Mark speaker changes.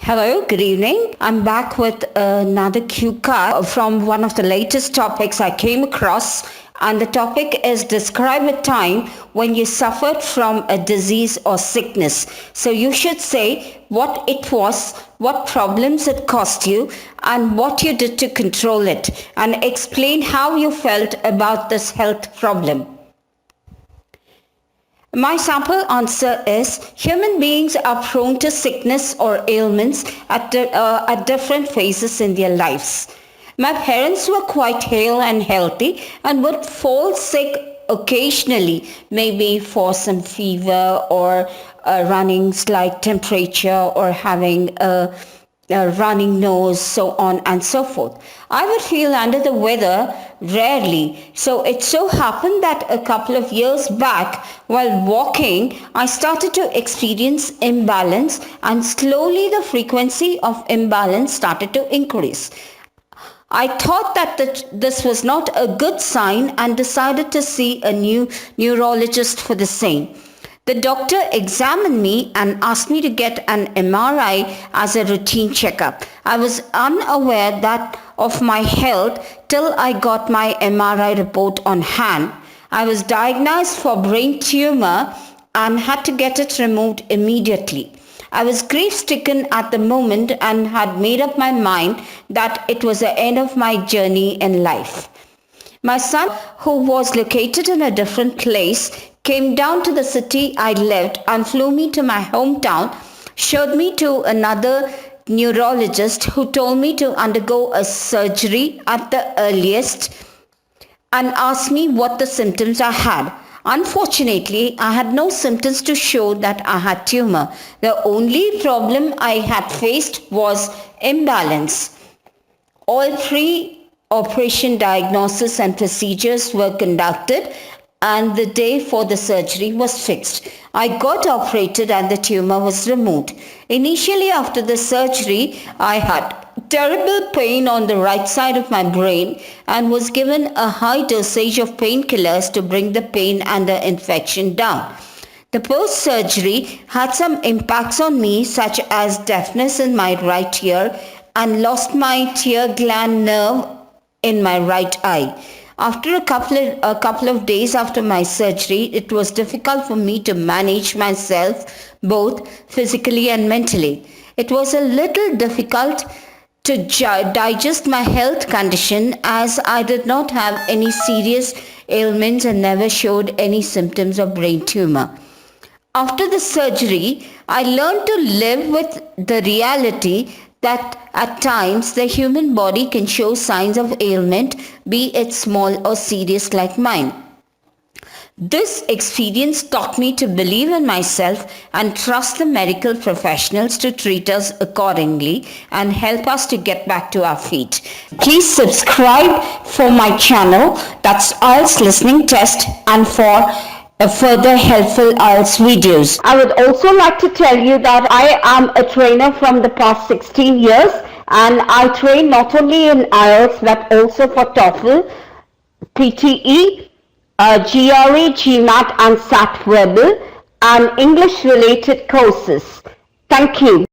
Speaker 1: Hello, good evening. I'm back with another cue card from one of the latest topics I came across, and the topic is describe a time when you suffered from a disease or sickness. So you should say what it was, what problems it caused you, and what you did to control it, and explain how you felt about this health problem. My sample answer is human beings are prone to sickness or ailments at different phases in their lives. My parents were quite hale and healthy and would fall sick occasionally, maybe for some fever or a running slight temperature or having a running nose, so on and so forth. I would feel under the weather rarely. So it so happened that a couple of years back, while walking, I started to experience imbalance, and slowly the frequency of imbalance started to increase. I thought that this was not a good sign and decided to see a new neurologist for the same. The doctor examined me and asked me to get an MRI as a routine checkup. I was unaware of my health till I got my MRI report on hand. I was diagnosed for brain tumor and had to get it removed immediately. I was grief-stricken at the moment and had made up my mind that it was the end of my journey in life. My son, who was located in a different place, came down to the city I lived and flew me to my hometown, showed me to another neurologist who told me to undergo a surgery at the earliest and asked me what the symptoms I had. Unfortunately, I had no symptoms to show that I had tumor. The only problem I had faced was imbalance. All three operation diagnosis and procedures were conducted, and the day for the surgery was fixed. I got operated and the tumor was removed. Initially after the surgery, I had terrible pain on the right side of my brain and was given a high dosage of painkillers to bring the pain and the infection down. The post-surgery had some impacts on me, such as deafness in my right ear and lost my tear gland nerve in my right eye. After a couple of days after my surgery, it was difficult for me to manage myself both physically and mentally. It was a little difficult to digest my health condition, as I did not have any serious ailments and never showed any symptoms of brain tumor. After the surgery, I learned to live with the reality that at times the human body can show signs of ailment, be it small or serious like mine. This experience taught me to believe in myself and trust the medical professionals to treat us accordingly and help us to get back to our feet. Please subscribe for my channel, that's IELTS Listening Test, and for further helpful IELTS videos. I would also like to tell you that I am a trainer from the past 16 years, and I train not only in IELTS but also for TOEFL, PTE, GRE, GMAT and SAT Verbal and English related courses. Thank you.